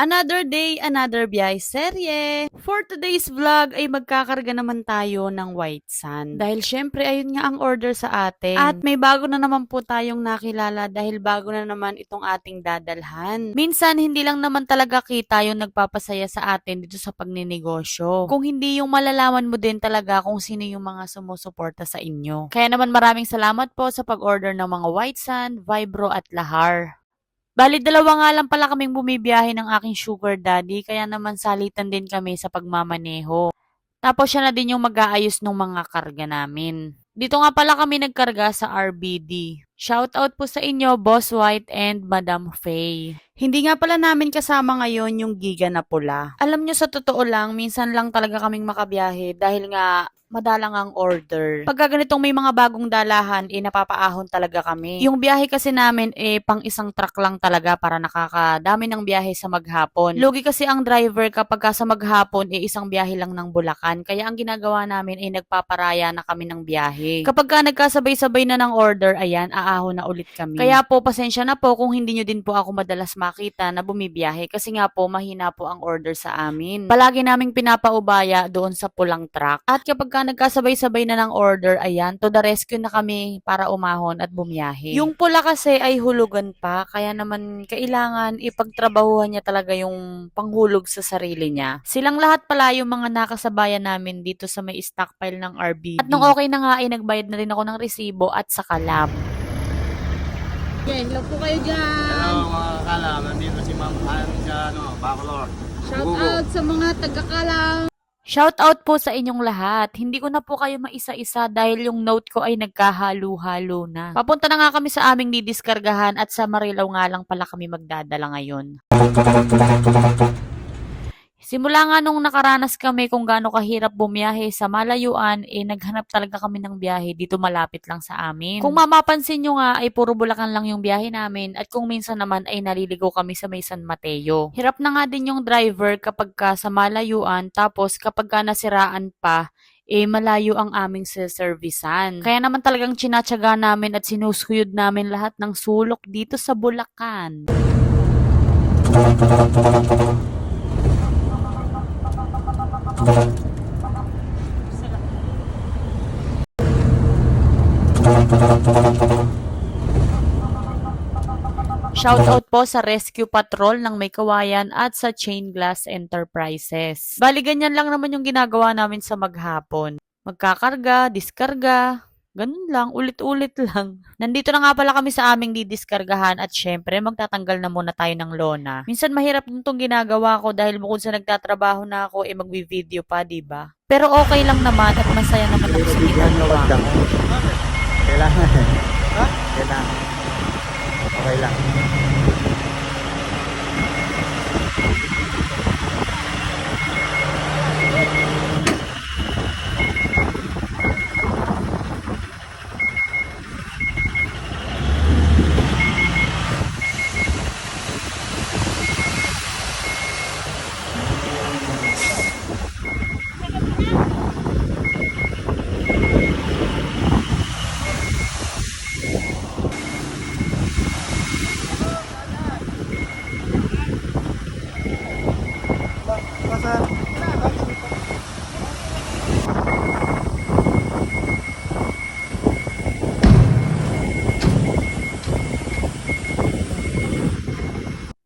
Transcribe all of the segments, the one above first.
Another day, another biyay serye. For today's vlog ay magkakarga naman tayo ng white sand. Dahil syempre ayun nga ang order sa atin. At may bago na naman po tayong nakilala dahil bago na naman itong ating dadalhan. Minsan hindi lang naman talaga kita yung nagpapasaya sa atin dito sa pagninegosyo. Kung hindi yung malalaman mo din talaga kung sino yung mga sumusuporta sa inyo. Kaya naman maraming salamat po sa pag-order ng mga white sand, vibro at lahar. Bali, dalawa nga lang pala kaming bumibiyahe ng aking sugar daddy, kaya naman salitan din kami sa pagmamaneho. Tapos siya na din yung mag-aayos ng mga karga namin. Dito nga pala kami nagkarga sa RBD. Shoutout po sa inyo, Boss White and Madam Faye. Hindi nga pala namin kasama ngayon yung giga na pula. Alam nyo, sa totoo lang, minsan lang talaga kaming makabiyahe dahil nga madalang ang order. Pagka ganitong may mga bagong dalahan, napapaahon talaga kami. Yung biyahe kasi namin, pang isang truck lang talaga para nakakadami ng biyahe sa maghapon. Lugi kasi ang driver kapag sa maghapon, isang biyahe lang ng Bulacan. Kaya ang ginagawa namin nagpaparaya na kami ng biyahe. Kapag ka nagkasabay-sabay na ng order, ayan, aahon na ulit kami. Kaya po, pasensya na po kung hindi nyo din po ako madalas makita na bumibiyahe kasi nga po, mahina po ang order sa amin. Palagi naming pinapaubaya doon sa pulang truck. At kapag nagkasabay-sabay na ng order, ayan, to the rescue na kami para umahon at bumiyahe. Yung pula kasi ay hulugan pa, kaya naman kailangan ipagtrabahuhan niya talaga yung panghulog sa sarili niya. Silang lahat pala yung mga nakasabayan namin dito sa may stockpile ng RBD. At nung okay na nga ay nagbayad na rin ako ng resibo at sa kalab. Okay, hello po kayo dyan. Hello mga kalam, nandito si Ma'am Ann sa Bacolor. Shout out sa mga taga-Kalam. Shoutout po sa inyong lahat. Hindi ko na po kayo maisa-isa dahil yung note ko ay nagkahalo-halo na. Papunta na nga kami sa aming didiskargahan at sa Marilao nga lang pala kami magdadala ngayon. Simula nga nung nakaranas kami kung gaano kahirap bumiyahe sa malayuan, naghanap talaga kami ng biyahe dito malapit lang sa amin. Kung mapapansin nyo nga ay puro Bulacan lang yung biyahe namin at kung minsan naman ay naliligo kami sa may San Mateo. Hirap na nga din yung driver kapag ka sa malayuan tapos kapag ka nasiraan pa, malayo ang aming servisan. Kaya naman talagang tsinatsaga namin at sinusuyod namin lahat ng sulok dito sa Bulacan. Shoutout po sa Rescue Patrol ng May Kawayan at sa Chain Glass Enterprises. Bali, ganyan lang naman yung ginagawa namin sa maghapon. Magkakarga, diskarga, ganun lang, ulit-ulit lang. Nandito na nga pala kami sa aming didiskargahan at syempre magtatanggal na muna tayo ng lona. Minsan mahirap itong ginagawa ko dahil bukod sa nagtatrabaho na ako, magvi-video pa, diba? Pero okay lang naman at masaya naman ako sa ginagawa ko. Kailangan. Ha? Kailangan. Okay lang.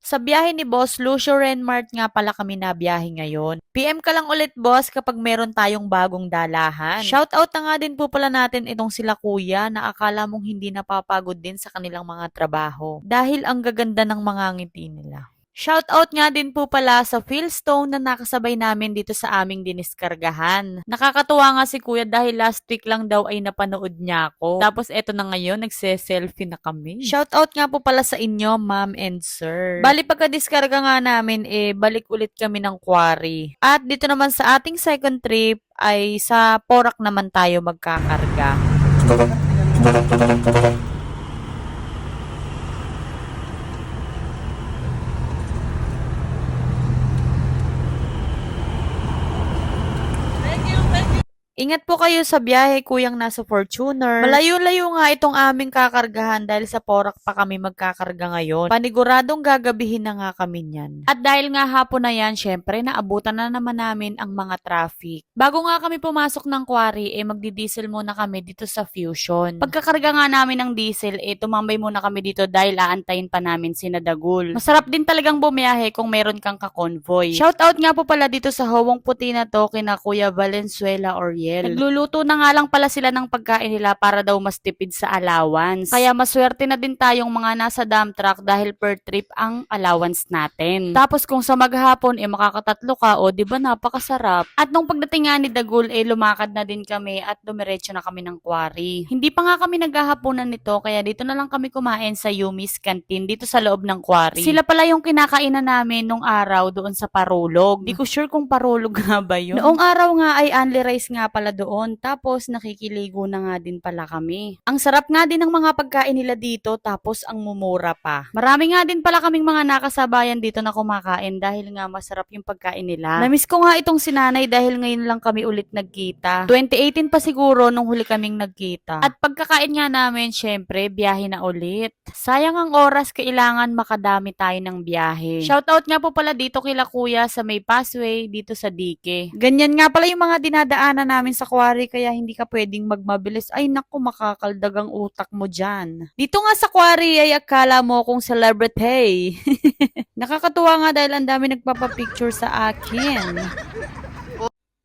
Sa biyahe ni Boss, Lucio Renmart nga pala kami na biyahe ngayon. PM ka lang ulit, boss, kapag meron tayong bagong dalahan. Shoutout na nga din po pala natin itong sila kuya na akala mong hindi napapagod din sa kanilang mga trabaho. Dahil ang gaganda ng mga ngiti nila. Shoutout nga din po pala sa Philstone na nakasabay namin dito sa aming diniskargahan. Nakakatuwa nga si kuya dahil last week lang daw ay napanood niya ako. Tapos eto na ngayon, nagse-selfie na kami. Shoutout nga po pala sa inyo, ma'am and sir. Bali pagka-diskarga nga namin, balik ulit kami ng quarry. At dito naman sa ating second trip ay sa Porac naman tayo magkakarga. Ingat po kayo sa biyahe, kuyang nasa Fortuner. Malayo-layo nga itong aming kakargahan dahil sa Porac pa kami magkakarga ngayon. Paniguradong gagabihin na nga kami niyan. At dahil nga hapon na yan, syempre naabutan na naman namin ang mga traffic. Bago nga kami pumasok ng quarry, magdi-diesel muna kami dito sa Fusion. Pagkakarga nga namin ng diesel, tumambay muna kami dito dahil aantayin pa namin si Nadagul. Masarap din talagang bumiyahe kung meron kang ka-convoy. Shoutout nga po pala dito sa Hawong Puti na to kina Kuya Valenzuela Oriel. Nagluluto na nga lang pala sila ng pagkain nila para daw mas tipid sa allowance. Kaya maswerte na din tayong mga nasa dump truck dahil per trip ang allowance natin. Tapos kung sa maghapon makakatatlo ka, di ba napakasarap. At nung pagdating nga ni Dagul lumakad na din kami at dumiretso na kami ng quarry. Hindi pa nga kami naghahaponan nito kaya dito na lang kami kumain sa Yumi's Canteen dito sa loob ng quarry. Sila pala yung kinakainan namin nung araw doon sa Parulog. Di ko sure kung Parulog nga ba yun. Noong araw nga ay only rice nga pala doon. Tapos nakikiligo na nga din pala kami. Ang sarap nga din ng mga pagkain nila dito tapos ang mumura pa. Marami nga din pala kaming mga nakasabayan dito na kumakain dahil nga masarap yung pagkain nila. Namiss ko nga itong sinanay dahil ngayon lang kami ulit nagkita. 2018 pa siguro nung huli kaming nagkita. At pagkakain nga namin, syempre, biyahe na ulit. Sayang ang oras, kailangan makadami tayo ng biyahe. Shoutout nga po pala dito kila kuya sa may passway dito sa Dike. Ganyan nga pala yung mga dinadaanan namin sa quarry kaya hindi ka pwedeng magmabilis. Ay naku, makakaldag ang utak mo dyan. Dito nga sa quarry ay akala mo kung celebrity. Nakakatuwa nga dahil ang dami nagpapapicture sa akin.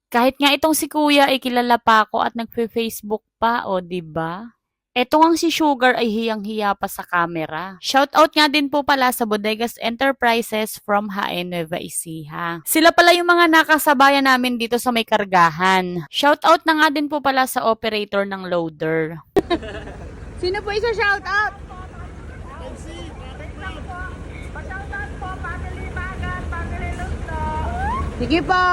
Kahit nga itong si kuya ay kilala pa ako at nagpe-Facebook pa, diba? Eto ngang si Sugar ay hiyang-hiya pa sa camera. Shoutout nga din po pala sa Bodegas Enterprises from Jaén, Nueva Ecija. Sila pala yung mga nakasabayan namin dito sa may kargahan. Shoutout na nga din po pala sa operator ng loader. Sino po isa shoutout? Sige po.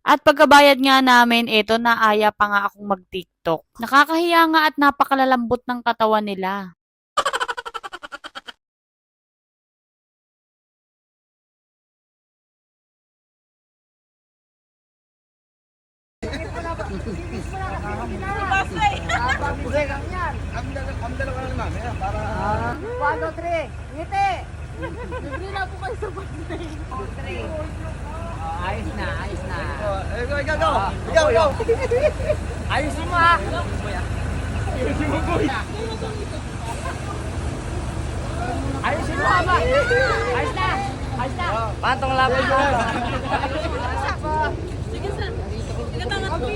At pagkabayad nga namin, naaya pa nga akong mag-TikTok. Nakakahiya nga at napakalalambot ng katawan nila. Ang dalawa lang namin, para... 1, 2, 3. Ngiti. Libre na po kayo sa pagkain. Ayos na, ayos na. Ikaw. Ayusin mo ha. Ayusin mo, boy. Ayusin mo ha ba? Ayos na. Ayos na. Pantong laban mo. Sige sir. Sige tangat mo.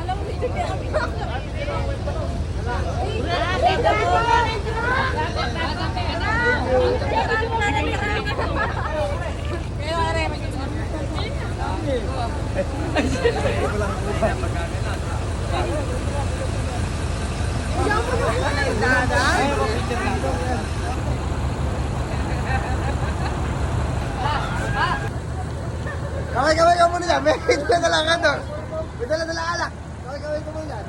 Alam mo, sige. Kaway ka muna dyan. May dala ka doon. May dala alak. Kaway ka muna dyan.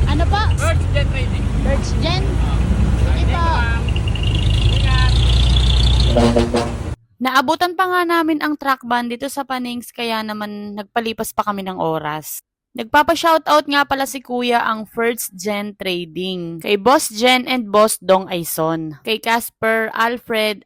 Ano po? Birds Jet Trading. Birds Gen? Sige po. Naabutan pa nga namin ang truck ban dito sa Panings kaya naman nagpalipas pa kami ng oras. Nagpapa-shoutout nga pala si Kuya ang First Gen Trading, kay Boss Jen and Boss Dong Aison, kay Casper, Alfred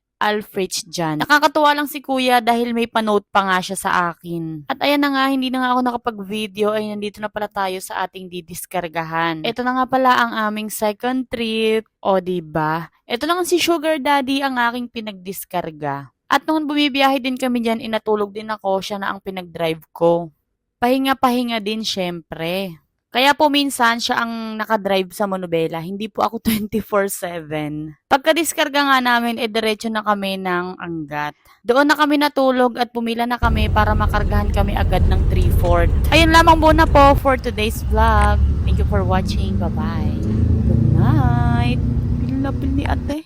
Jan. Nakakatuwa lang si Kuya dahil may panote pa nga siya sa akin. At ayan na nga, hindi na nga ako nakapag-video ay nandito na pala tayo sa ating didiskargahan. Ito na nga pala ang aming second trip. Diba? Ito lang si Sugar Daddy ang aking pinagdiskarga. At nung bumibiyahe din kami dyan, inatulog din ako, siya na ang pinag-drive ko. Pahinga-pahinga din syempre. Kaya po minsan siya ang nakadrive sa Monobela, hindi po ako 24/7. Pagka-diskarga nga namin, diretso na kami ng Angat. Doon na kami natulog at pumila na kami para makargahan kami agad ng 3/4. Ayun lamang muna po for today's vlog. Thank you for watching. Bye-bye. Good night. Pilapil ni ate.